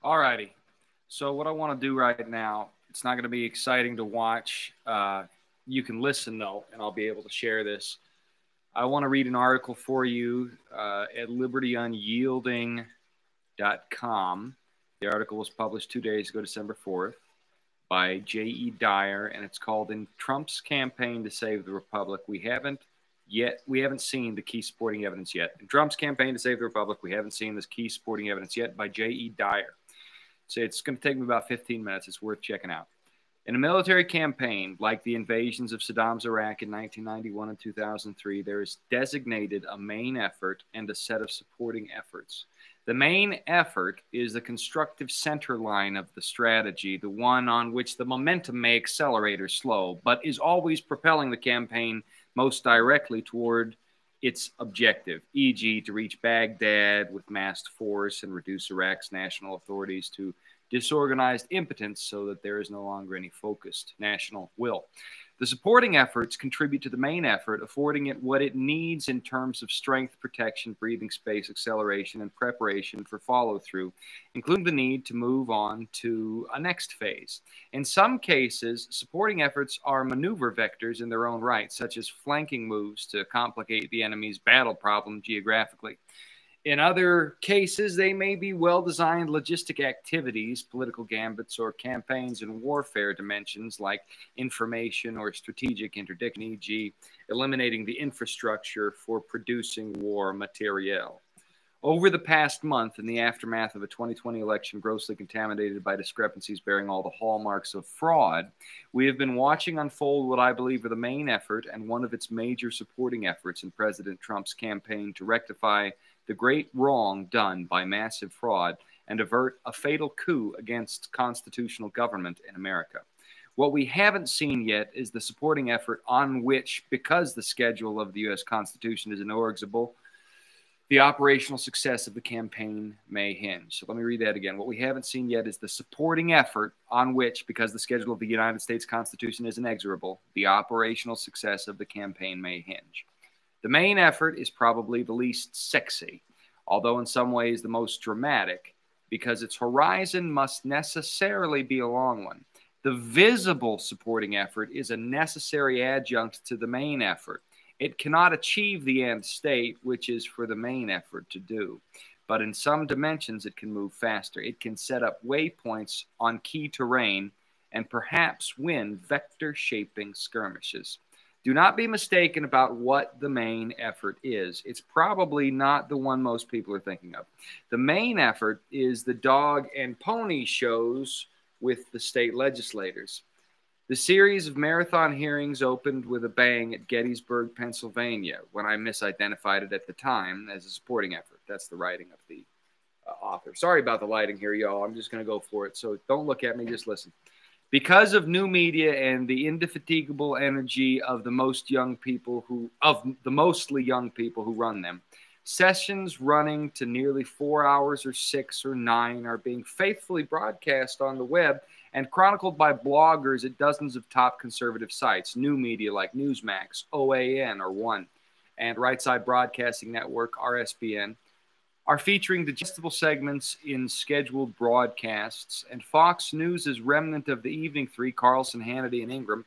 All righty. So what I want to do right now, it's not going to be exciting to watch. You can listen though, and I'll be able to share this. I want to read an article for you at libertyunyielding.com. The article was published 2 days ago, December 4th, by J.E. Dyer, and it's called "In Trump's Campaign to Save the Republic, we haven't seen the key supporting evidence yet." In Trump's campaign to save the republic, we haven't seen this key supporting evidence yet, by J.E. Dyer. So it's going to take me about 15 minutes. It's worth checking out. In a military campaign like the invasions of Saddam's Iraq in 1991 and 2003, there is designated a main effort and a set of supporting efforts. The main effort is the constructive center line of the strategy, the one on which the momentum may accelerate or slow, but is always propelling the campaign most directly toward its objective, e.g., to reach Baghdad with massed force and reduce Iraq's national authorities to disorganized impotence so that there is no longer any focused national will. The supporting efforts contribute to the main effort, affording it what it needs in terms of strength, protection, breathing space, acceleration, and preparation for follow-through, including the need to move on to a next phase. In some cases, supporting efforts are maneuver vectors in their own right, such as flanking moves to complicate the enemy's battle problem geographically. In other cases, they may be well-designed logistic activities, political gambits, or campaigns in warfare dimensions like information or strategic interdiction, e.g., eliminating the infrastructure for producing war materiel. Over the past month, in the aftermath of a 2020 election grossly contaminated by discrepancies bearing all the hallmarks of fraud, we have been watching unfold what I believe are the main effort and one of its major supporting efforts in President Trump's campaign to rectify the great wrong done by massive fraud and avert a fatal coup against constitutional government in America. What we haven't seen yet is the supporting effort on which, because the schedule of the U.S. Constitution is inexorable, the operational success of the campaign may hinge. So let me read that again. What we haven't seen yet is the supporting effort on which, because the schedule of the United States Constitution is inexorable, the operational success of the campaign may hinge. The main effort is probably the least sexy, although in some ways the most dramatic, because its horizon must necessarily be a long one. The visible supporting effort is a necessary adjunct to the main effort. It cannot achieve the end state, which is for the main effort to do. But in some dimensions, it can move faster. It can set up waypoints on key terrain and perhaps win vector-shaping skirmishes. Do not be mistaken about what the main effort is. It's probably not the one most people are thinking of. The main effort is the dog and pony shows with the state legislators. The series of marathon hearings opened with a bang at Gettysburg, Pennsylvania, when I misidentified it at the time as a supporting effort. That's the writing of the author. Sorry about the lighting here, y'all. I'm just going to go for it. So don't look at me, just listen. Because of new media and the indefatigable energy of the mostly young people who run them, sessions running to nearly 4 hours or 6 or 9 are being faithfully broadcast on the web and chronicled by bloggers at dozens of top conservative sites, new media like Newsmax, OAN or One, and Right Side Broadcasting Network, RSBN, are featuring digestible segments in scheduled broadcasts, and Fox News' remnant of the evening three, Carlson, Hannity, and Ingram,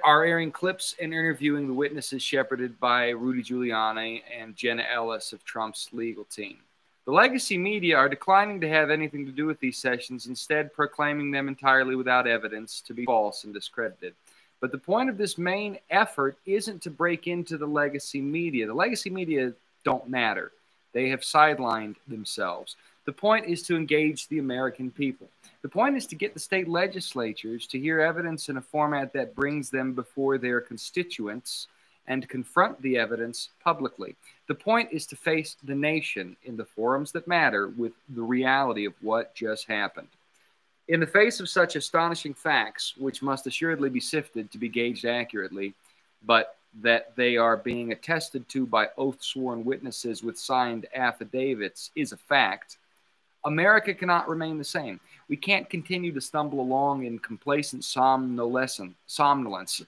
are airing clips and interviewing the witnesses shepherded by Rudy Giuliani and Jenna Ellis of Trump's legal team. The legacy media are declining to have anything to do with these sessions, instead proclaiming them entirely without evidence to be false and discredited. But the point of this main effort isn't to break into the legacy media. The legacy media don't matter. They have sidelined themselves. The point is to engage the American people. The point is to get the state legislatures to hear evidence in a format that brings them before their constituents and confront the evidence publicly. The point is to face the nation in the forums that matter with the reality of what just happened. In the face of such astonishing facts, which must assuredly be sifted to be gauged accurately, but that they are being attested to by oath-sworn witnesses with signed affidavits is a fact, America cannot remain the same. We can't continue to stumble along in complacent somnolence,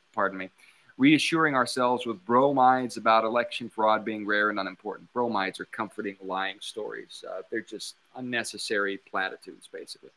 reassuring ourselves with bromides about election fraud being rare and unimportant. Bromides are comforting, lying stories. They're just unnecessary platitudes, basically.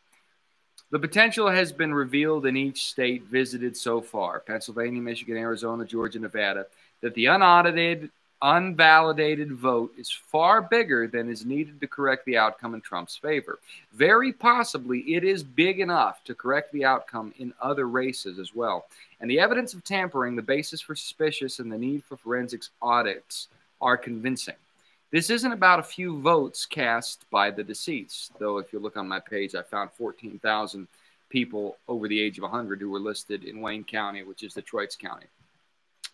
The potential has been revealed in each state visited so far, Pennsylvania, Michigan, Arizona, Georgia, Nevada, that the unaudited, unvalidated vote is far bigger than is needed to correct the outcome in Trump's favor. Very possibly it is big enough to correct the outcome in other races as well. And the evidence of tampering, the basis for suspicious, and the need for forensics audits are convincing. This isn't about a few votes cast by the deceased, though if you look on my page, I found 14,000 people over the age of 100 who were listed in Wayne County, which is Detroit's county.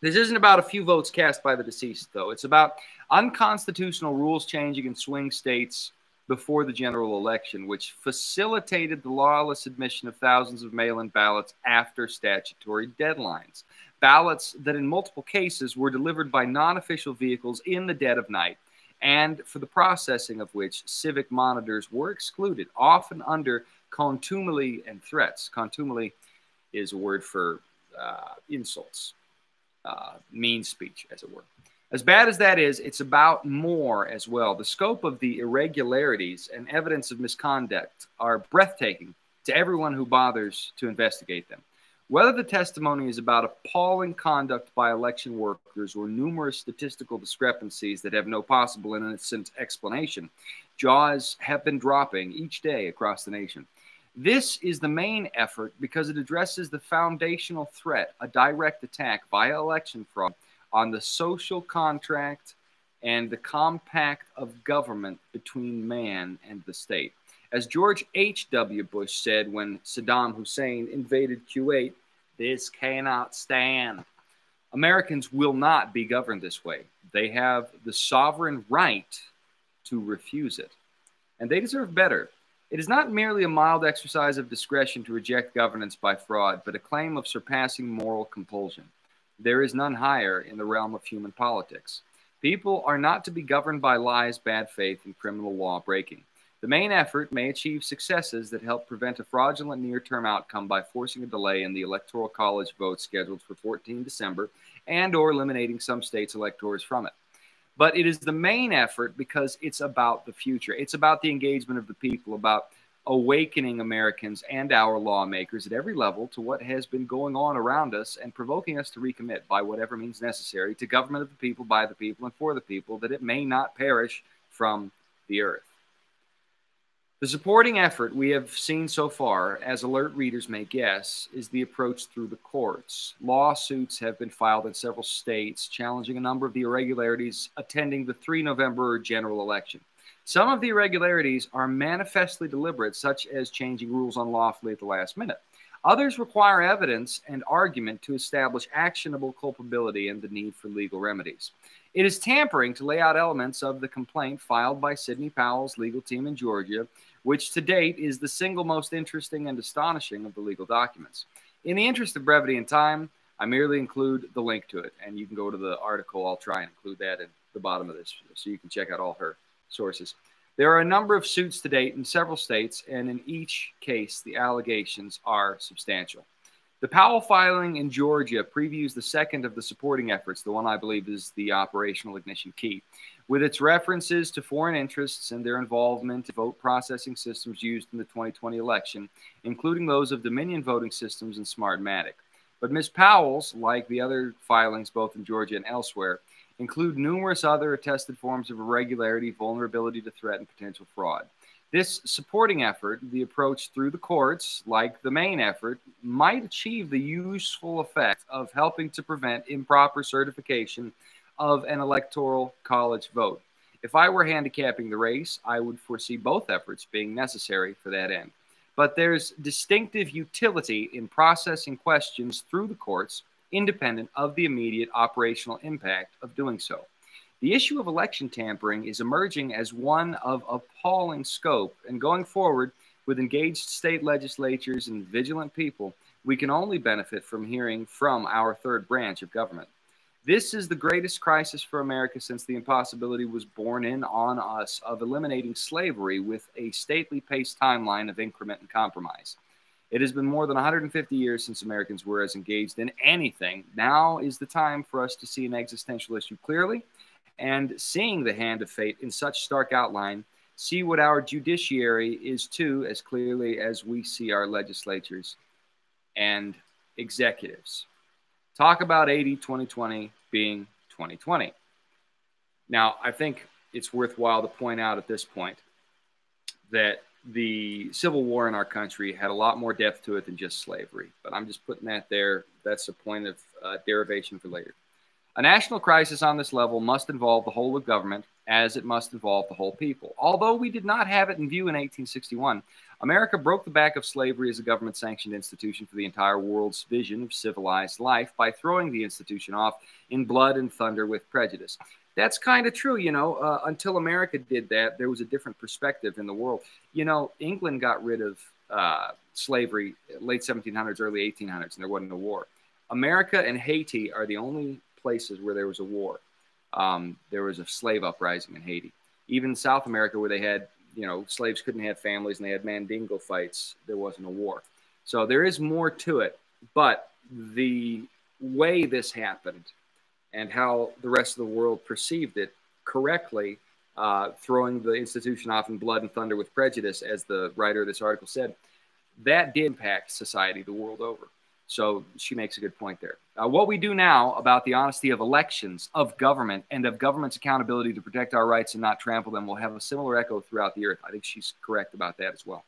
This isn't about a few votes cast by the deceased, though. It's about unconstitutional rules changing in swing states before the general election, which facilitated the lawless admission of thousands of mail-in ballots after statutory deadlines. Ballots that in multiple cases were delivered by non-official vehicles in the dead of night, and for the processing of which civic monitors were excluded, often under contumely and threats. Contumely is a word for insults, mean speech, as it were. As bad as that is, it's about more as well. The scope of the irregularities and evidence of misconduct are breathtaking to everyone who bothers to investigate them. Whether the testimony is about appalling conduct by election workers or numerous statistical discrepancies that have no possible innocent explanation, jaws have been dropping each day across the nation. This is the main effort because it addresses the foundational threat, a direct attack via election fraud on the social contract and the compact of government between man and the state. As George H.W. Bush said when Saddam Hussein invaded Kuwait, "This cannot stand." Americans will not be governed this way. They have the sovereign right to refuse it, and they deserve better. It is not merely a mild exercise of discretion to reject governance by fraud, but a claim of surpassing moral compulsion. There is none higher in the realm of human politics. People are not to be governed by lies, bad faith, and criminal law breaking. The main effort may achieve successes that help prevent a fraudulent near-term outcome by forcing a delay in the Electoral College vote scheduled for 14 December and or eliminating some states' electors from it. But it is the main effort because it's about the future. It's about the engagement of the people, about awakening Americans and our lawmakers at every level to what has been going on around us and provoking us to recommit by whatever means necessary to government of the people, by the people, and for the people, that it may not perish from the earth. The supporting effort we have seen so far, as alert readers may guess, is the approach through the courts. Lawsuits have been filed in several states challenging a number of the irregularities attending the 3 November general election. Some of the irregularities are manifestly deliberate, such as changing rules unlawfully at the last minute. Others require evidence and argument to establish actionable culpability and the need for legal remedies. It is tampering to lay out elements of the complaint filed by Sidney Powell's legal team in Georgia, which to date is the single most interesting and astonishing of the legal documents. In the interest of brevity and time, I merely include the link to it, and you can go to the article. I'll try and include that at the bottom of this so you can check out all her sources. There are a number of suits to date in several states, and in each case, the allegations are substantial. The Powell filing in Georgia previews the second of the supporting efforts, the one I believe is the operational ignition key, with its references to foreign interests and their involvement in vote processing systems used in the 2020 election, including those of Dominion voting systems and Smartmatic. But Ms. Powell's, like the other filings both in Georgia and elsewhere, include numerous other attested forms of irregularity, vulnerability to threat, and potential fraud. This supporting effort, the approach through the courts, like the main effort, might achieve the useful effect of helping to prevent improper certification of an electoral college vote. If I were handicapping the race, I would foresee both efforts being necessary for that end. But there's distinctive utility in processing questions through the courts, independent of the immediate operational impact of doing so. The issue of election tampering is emerging as one of appalling scope, and going forward, with engaged state legislatures and vigilant people, we can only benefit from hearing from our third branch of government. This is the greatest crisis for America since the impossibility was borne in on us of eliminating slavery with a stately paced timeline of increment and compromise. It has been more than 150 years since Americans were as engaged in anything. Now is the time for us to see an existential issue clearly, and seeing the hand of fate in such stark outline, see what our judiciary is too, as clearly as we see our legislatures and executives. Talk about 2020 being 2020. Now, I think it's worthwhile to point out at this point that the Civil War in our country had a lot more depth to it than just slavery. But I'm just putting that there. That's a point of derivation for later. A national crisis on this level must involve the whole of government, as it must involve the whole people. Although we did not have it in view in 1861, America broke the back of slavery as a government-sanctioned institution for the entire world's vision of civilized life by throwing the institution off in blood and thunder with prejudice. That's kind of true, you know. Until America did that, there was a different perspective in the world. You know, England got rid of slavery late 1700s, early 1800s, and there wasn't a war. America and Haiti are the only places where there was a war. There was a slave uprising in Haiti. Even South America, where they had, you know, slaves couldn't have families and they had Mandingo fights, there wasn't a war. So there is more to it. But the way this happened and how the rest of the world perceived it correctly, throwing the institution off in blood and thunder with prejudice, as the writer of this article said, that did impact society the world over. So she makes a good point there. What we do now about the honesty of elections, of government, and of government's accountability to protect our rights and not trample them will have a similar echo throughout the earth. I think she's correct about that as well.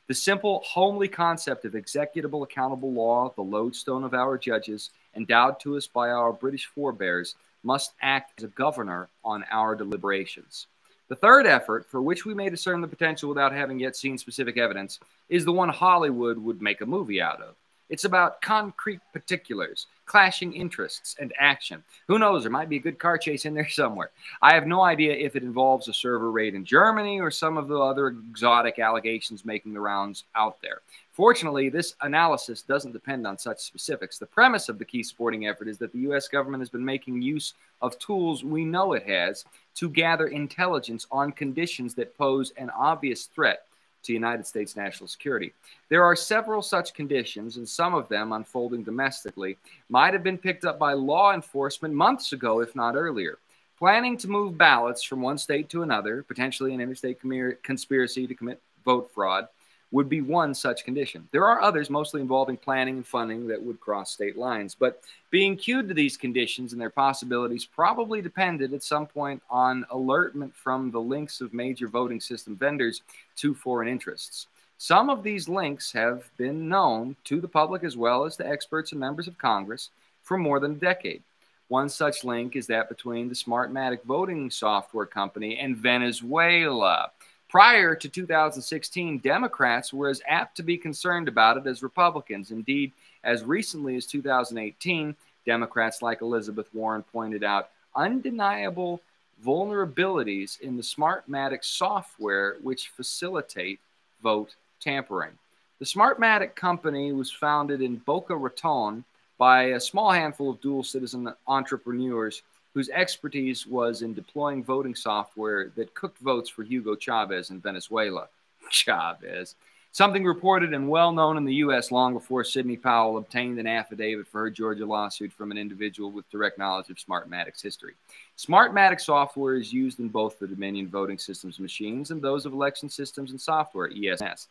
The simple, homely concept of executable, accountable law, the lodestone of our judges, endowed to us by our British forebears, must act as a governor on our deliberations. The third effort, for which we may discern the potential without having yet seen specific evidence, is the one Hollywood would make a movie out of. It's about concrete particulars, clashing interests, and action. Who knows? There might be a good car chase in there somewhere. I have no idea if it involves a server raid in Germany or some of the other exotic allegations making the rounds out there. Fortunately, this analysis doesn't depend on such specifics. The premise of the key supporting effort is that the U.S. government has been making use of tools we know it has to gather intelligence on conditions that pose an obvious threat to United States national security. There are several such conditions, and some of them unfolding domestically might have been picked up by law enforcement months ago, if not earlier. Planning to move ballots from one state to another, potentially an interstate conspiracy to commit vote fraud, would be one such condition. There are others, mostly involving planning and funding, that would cross state lines. But being cued to these conditions and their possibilities probably depended at some point on alertment from the links of major voting system vendors to foreign interests. Some of these links have been known to the public as well as to experts and members of Congress for more than a decade. One such link is that between the Smartmatic voting software company and Venezuela. Prior to 2016, Democrats were as apt to be concerned about it as Republicans. Indeed, as recently as 2018, Democrats like Elizabeth Warren pointed out undeniable vulnerabilities in the Smartmatic software which facilitate vote tampering. The Smartmatic company was founded in Boca Raton by a small handful of dual citizen entrepreneurs whose expertise was in deploying voting software that cooked votes for Hugo Chavez in Venezuela. Chavez. Something reported and well known in the U.S. long before Sidney Powell obtained an affidavit for her Georgia lawsuit from an individual with direct knowledge of Smartmatic's history. Smartmatic software is used in both the Dominion voting systems machines and those of election systems and software, ESS.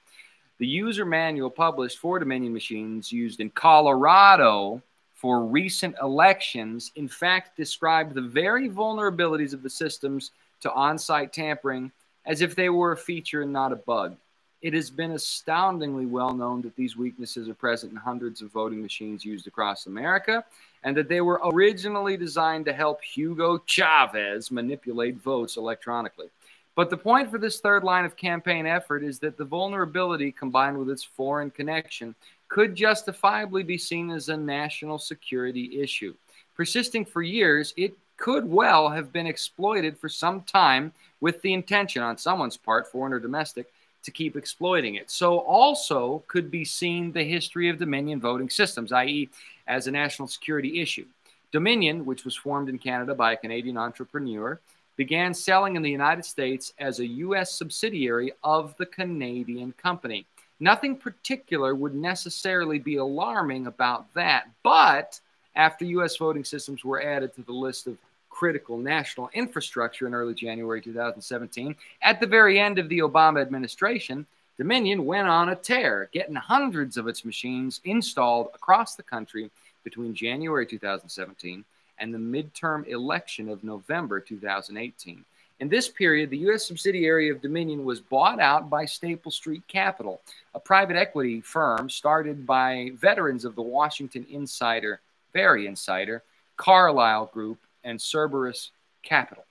The user manual published for Dominion machines used in Colorado for recent elections, in fact, described the very vulnerabilities of the systems to on-site tampering as if they were a feature and not a bug. It has been astoundingly well known that these weaknesses are present in hundreds of voting machines used across America, and that they were originally designed to help Hugo Chavez manipulate votes electronically. But the point for this third line of campaign effort is that the vulnerability, combined with its foreign connection, could justifiably be seen as a national security issue. Persisting for years, it could well have been exploited for some time with the intention on someone's part, foreign or domestic, to keep exploiting it. So also could be seen the history of Dominion voting systems, i.e. as a national security issue. Dominion, which was formed in Canada by a Canadian entrepreneur, began selling in the United States as a U.S. subsidiary of the Canadian company. Nothing particular would necessarily be alarming about that. But after U.S. voting systems were added to the list of critical national infrastructure in early January 2017, at the very end of the Obama administration, Dominion went on a tear, getting hundreds of its machines installed across the country between January 2017 and the midterm election of November 2018. In this period, the U.S. subsidiary of Dominion was bought out by Staple Street Capital, a private equity firm started by veterans of the Washington Insider, Very Insider, Carlyle Group, and Cerberus Capital.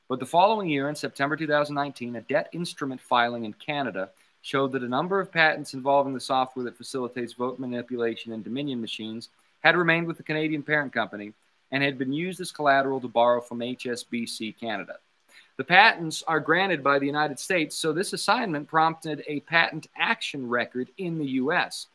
But the following year, in September 2019, a debt instrument filing in Canada showed that a number of patents involving the software that facilitates vote manipulation in Dominion machines had remained with the Canadian parent company and had been used as collateral to borrow from HSBC Canada. The patents are granted by the United States, so this assignment prompted a patent action record in the U.S.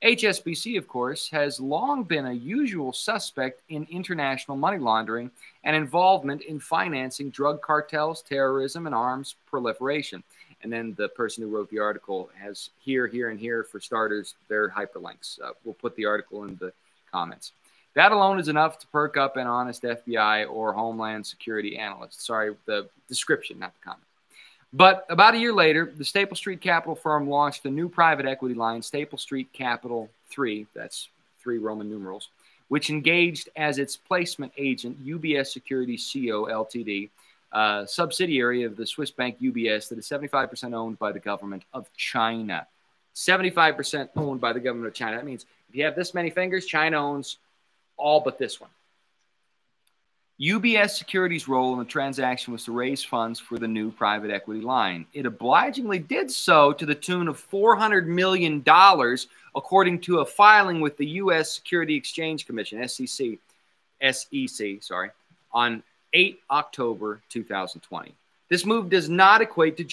HSBC, of course, has long been a usual suspect in international money laundering and involvement in financing drug cartels, terrorism, and arms proliferation. And then the person who wrote the article has here, here, and here, for starters, their hyperlinks. We'll put the article in the comments. That alone is enough to perk up an honest FBI or Homeland Security analyst. Sorry, the description, not the comment. But about a year later, the Staple Street Capital firm launched a new private equity line, Staple Street Capital 3, that's 3 Roman numerals, which engaged as its placement agent UBS Securities Co. Ltd., a subsidiary of the Swiss bank UBS that is 75% owned by the government of China. 75% owned by the government of China. That means if you have this many fingers, China owns all but this one. UBS Securities' role in the transaction was to raise funds for the new private equity line. It obligingly did so to the tune of $400 million, according to a filing with the U.S. Security Exchange Commission, SEC, on 8 October 2020. This move does not equate to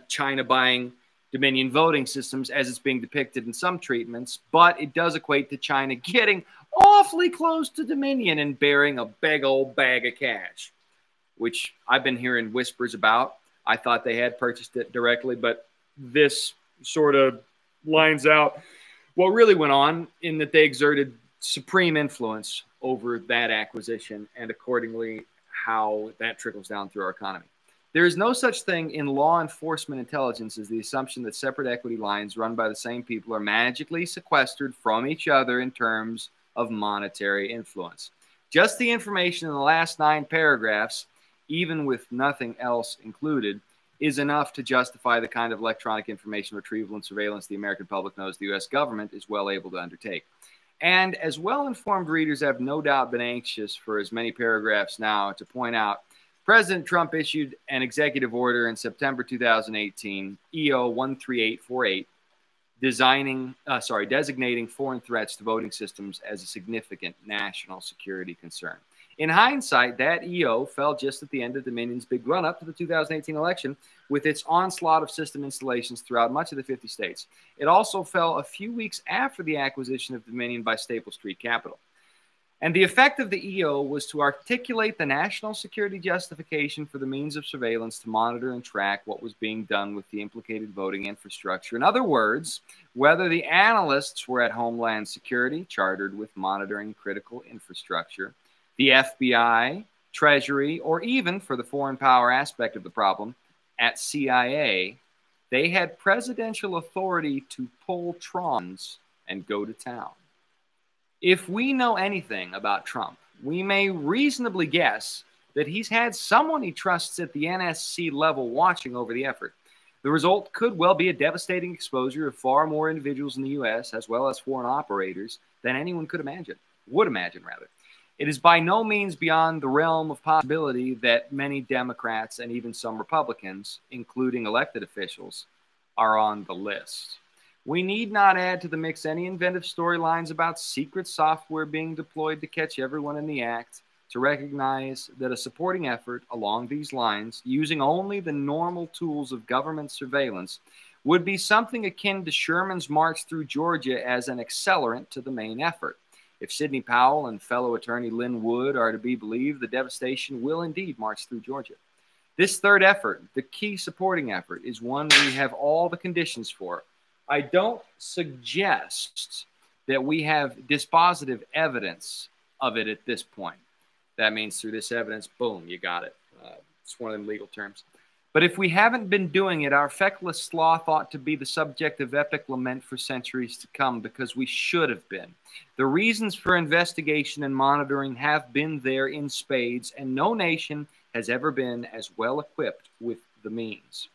China buying Dominion voting systems as it's being depicted in some treatments, but it does equate to China getting awfully close to Dominion and bearing a big old bag of cash, which I've been hearing whispers about. I thought they had purchased it directly, but this sort of lines out what really went on in that they exerted supreme influence over that acquisition and accordingly how that trickles down through our economy. There is no such thing in law enforcement intelligence as the assumption that separate equity lines run by the same people are magically sequestered from each other in terms of monetary influence. Just the information in the last 9 paragraphs, even with nothing else included, is enough to justify the kind of electronic information retrieval and surveillance the American public knows the U.S. government is well able to undertake. And as well-informed readers have no doubt been anxious for as many paragraphs now to point out, President Trump issued an executive order in September 2018, EO 13848, designating foreign threats to voting systems as a significant national security concern. In hindsight, that EO fell just at the end of Dominion's big run-up to the 2018 election with its onslaught of system installations throughout much of the 50 states. It also fell a few weeks after the acquisition of Dominion by Staple Street Capital. And the effect of the EO was to articulate the national security justification for the means of surveillance to monitor and track what was being done with the implicated voting infrastructure. In other words, whether the analysts were at Homeland Security, chartered with monitoring critical infrastructure, the FBI, Treasury, or even, for the foreign power aspect of the problem, at CIA, they had presidential authority to pull trons and go to town. If we know anything about Trump, we may reasonably guess that he's had someone he trusts at the NSC level watching over the effort. The result could well be a devastating exposure of far more individuals in the U.S. as well as foreign operators than anyone would imagine. It is by no means beyond the realm of possibility that many Democrats and even some Republicans, including elected officials, are on the list. We need not add to the mix any inventive storylines about secret software being deployed to catch everyone in the act to recognize that a supporting effort along these lines, using only the normal tools of government surveillance, would be something akin to Sherman's march through Georgia as an accelerant to the main effort. If Sidney Powell and fellow attorney Lynn Wood are to be believed, the devastation will indeed march through Georgia. This third effort, the key supporting effort, is one we have all the conditions for. I don't suggest that we have dispositive evidence of it at this point. That means through this evidence, boom, you got it. It's one of them legal terms. But if we haven't been doing it, our feckless sloth ought to be the subject of epic lament for centuries to come, because we should have been. The reasons for investigation and monitoring have been there in spades, and no nation has ever been as well equipped with the means.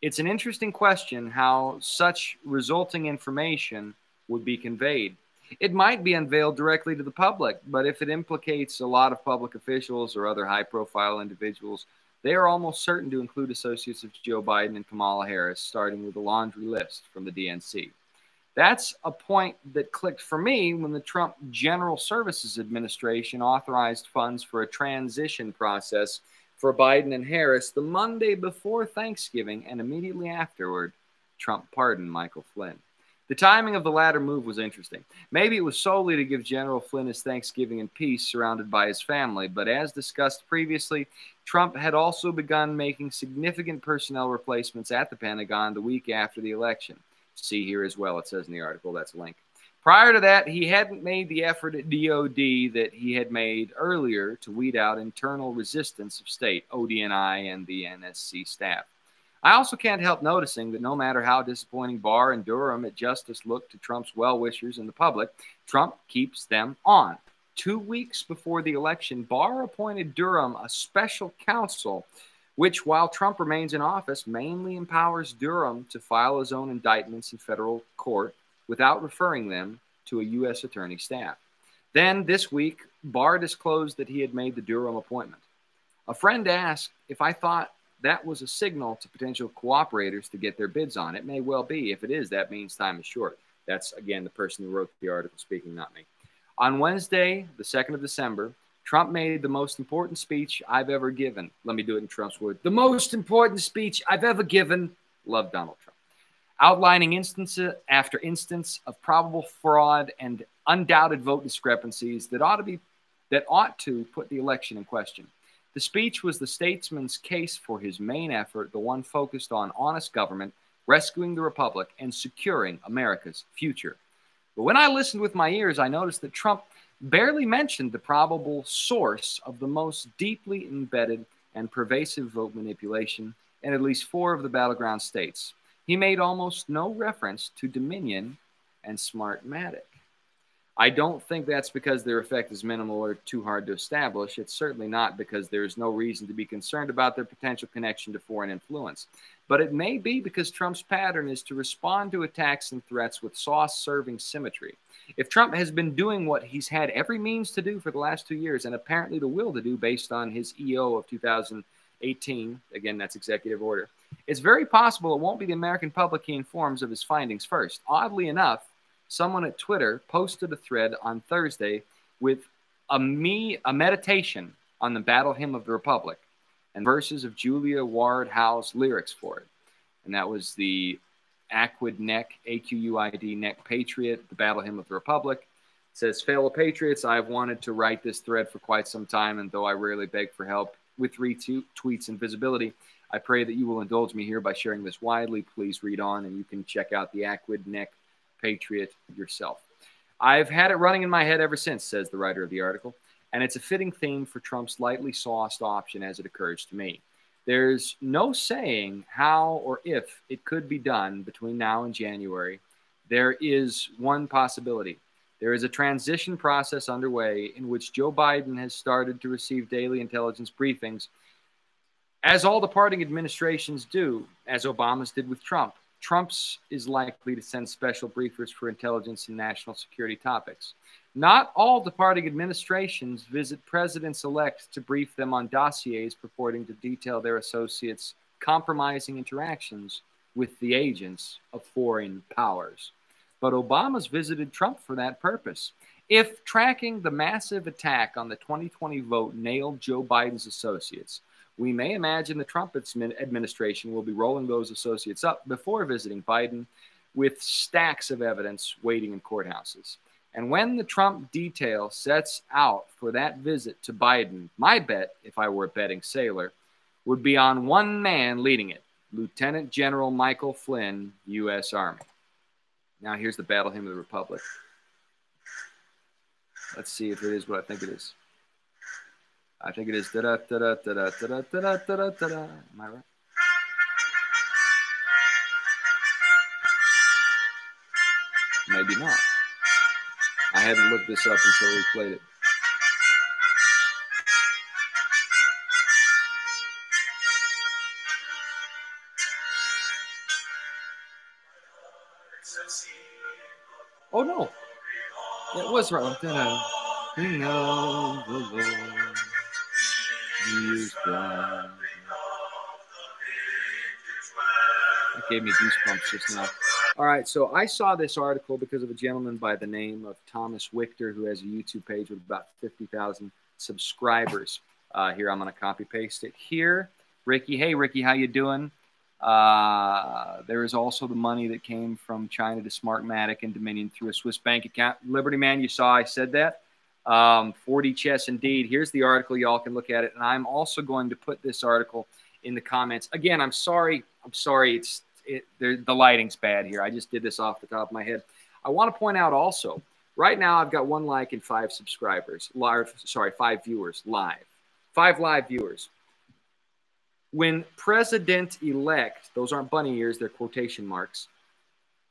It's an interesting question how such resulting information would be conveyed. It might be unveiled directly to the public, but if it implicates a lot of public officials or other high-profile individuals, they are almost certain to include associates of Joe Biden and Kamala Harris, starting with a laundry list from the DNC. That's a point that clicked for me when the Trump General Services Administration authorized funds for a transition process for Biden and Harris the Monday before Thanksgiving, and immediately afterward, Trump pardoned Michael Flynn. The timing of the latter move was interesting. Maybe it was solely to give General Flynn his Thanksgiving in peace surrounded by his family, but as discussed previously, Trump had also begun making significant personnel replacements at the Pentagon the week after the election. See here as well, it says in the article, that's a link. Prior to that, he hadn't made the effort at DOD that he had made earlier to weed out internal resistance of state, ODNI, and the NSC staff. I also can't help noticing that no matter how disappointing Barr and Durham at Justice look to Trump's well-wishers and the public, Trump keeps them on. 2 weeks before the election, Barr appointed Durham a special counsel, which, while Trump remains in office, mainly empowers Durham to file his own indictments in federal court without referring them to a U.S. attorney staff. Then, this week, Barr disclosed that he had made the Durham appointment. A friend asked if I thought that was a signal to potential cooperators to get their bids on. It may well be. If it is, that means time is short. That's, again, the person who wrote the article speaking, not me. On Wednesday, the 2nd of December, Trump made the most important speech I've ever given. Let me do it in Trump's words. The most important speech I've ever given. Love Donald Trump. Outlining instance after instance of probable fraud and undoubted vote discrepancies that ought to put the election in question. The speech was the statesman's case for his main effort, the one focused on honest government, rescuing the republic, and securing America's future. But when I listened with my ears, I noticed that Trump barely mentioned the probable source of the most deeply embedded and pervasive vote manipulation in at least 4 of the battleground states. He made almost no reference to Dominion and Smartmatic. I don't think that's because their effect is minimal or too hard to establish. It's certainly not because there is no reason to be concerned about their potential connection to foreign influence. But it may be because Trump's pattern is to respond to attacks and threats with sauce-serving symmetry. If Trump has been doing what he's had every means to do for the last 2 years, and apparently the will to do based on his EO of 2018, again, that's executive order, it's very possible it won't be the American public he informs of his findings first. Oddly enough, someone at Twitter posted a thread on Thursday with a meditation on the Battle Hymn of the Republic and verses of Julia Ward Howe's lyrics for it. And that was the Aquid Neck, A-Q-U-I-D, Neck Patriot, the Battle Hymn of the Republic. It says, fellow patriots, I've wanted to write this thread for quite some time, and though I rarely beg for help with retweets and visibility, I pray that you will indulge me here by sharing this widely. Please read on, and you can check out the Aquid Neck Patriot yourself. I've had it running in my head ever since, says the writer of the article, and it's a fitting theme for Trump's lightly sauced option as it occurs to me. There's no saying how or if it could be done between now and January. There is one possibility. There is a transition process underway in which Joe Biden has started to receive daily intelligence briefings, as all departing administrations do, as Obama's did with Trump. Trump's is likely to send special briefers for intelligence and national security topics. Not all departing administrations visit presidents-elect to brief them on dossiers purporting to detail their associates' compromising interactions with the agents of foreign powers. But Obama's visited Trump for that purpose. If tracking the massive attack on the 2020 vote nailed Joe Biden's associates, we may imagine the Trump administration will be rolling those associates up before visiting Biden with stacks of evidence waiting in courthouses. And when the Trump detail sets out for that visit to Biden, my bet, if I were a betting sailor, would be on one man leading it, Lieutenant General Michael Flynn, U.S. Army. Now here's the Battle Hymn of the Republic. Let's see if it is what I think it is. I think it is da da da da da da da da da da. Am I right? Maybe not. I had to look this up until we played it. Oh no, it was right. King of the Lord, He is God. That gave me goosebumps just now. All right, so I saw this article because of a gentleman by the name of Thomas Wichter, who has a YouTube page with about 50,000 subscribers. Here, I'm going to copy paste it here. Ricky, hey Ricky, how you doing? There is also the money that came from China to Smartmatic and Dominion through a Swiss bank account. Liberty Man, you saw I said that. 4D chess indeed. Here's the article. Y'all can look at it. And I'm also going to put this article in the comments. Again, I'm sorry. The lighting's bad here. I just did this off the top of my head. I want to point out also, right now I've got 1 like and 5 subscribers. 5 viewers live. 5 live viewers. When President-elect, those aren't bunny ears, they're quotation marks.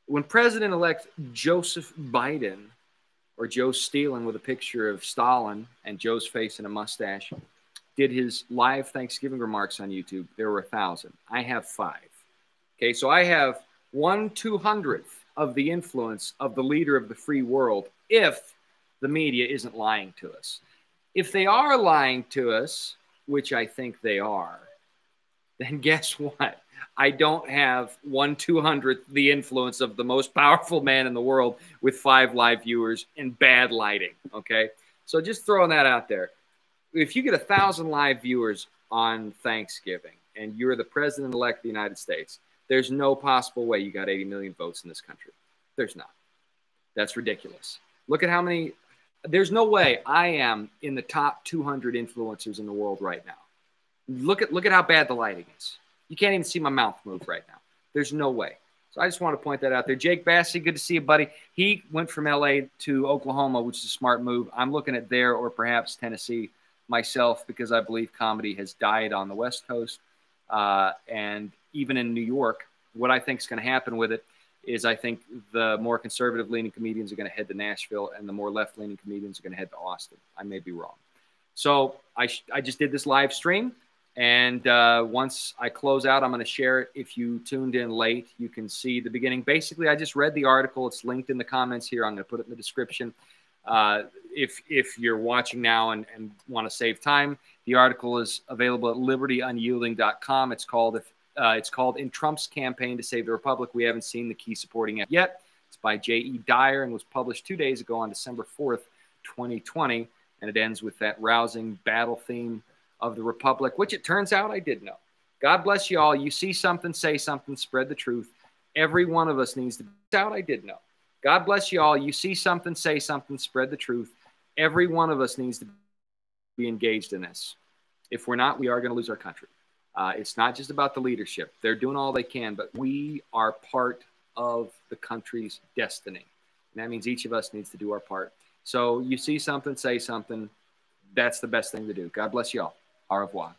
When President-elect Joseph Biden, or Joe Stalin with a picture of Stalin and Joe's face and a mustache, did his live Thanksgiving remarks on YouTube, there were 1,000. I have 5. Okay, so I have 1/200th of the influence of the leader of the free world if the media isn't lying to us. If they are lying to us, which I think they are, then guess what? I don't have 1/200th the influence of the most powerful man in the world with 5 live viewers and bad lighting, okay? So just throwing that out there. If you get 1,000 live viewers on Thanksgiving and you're the president-elect of the United States, there's no possible way you got 80 million votes in this country. There's not. That's ridiculous. Look at how many. There's no way I am in the top 200 influencers in the world right now. Look at how bad the lighting is. You can't even see my mouth move right now. There's no way. So I just want to point that out there. Jake Bassey, good to see you, buddy. He went from L.A. to Oklahoma, which is a smart move. I'm looking at there or perhaps Tennessee myself because I believe comedy has died on the West Coast. And even in New York, what I think is going to happen with it is I think the more conservative-leaning comedians are going to head to Nashville and the more left-leaning comedians are going to head to Austin. I may be wrong. So I just did this live stream. And once I close out, I'm going to share it. If you tuned in late, you can see the beginning. Basically, I just read the article. It's linked in the comments here. I'm going to put it in the description. If you're watching now and want to save time, the article is available at libertyunyielding.com. It's called In Trump's Campaign to Save the Republic. We haven't seen the key supporting it yet. It's by J.E. Dyer and was published 2 days ago on December 4th, 2020. And it ends with that rousing battle theme of the Republic, which it turns out I did know. God bless you all. You see something, say something, spread the truth. Every one of us needs to be out. I did know. God bless you all. You see something, say something, spread the truth. Every one of us needs to be engaged in this. If we're not, we are going to lose our country. It's not just about the leadership. They're doing all they can, but we are part of the country's destiny. And that means each of us needs to do our part. So you see something, say something. That's the best thing to do. God bless you all. Au revoir.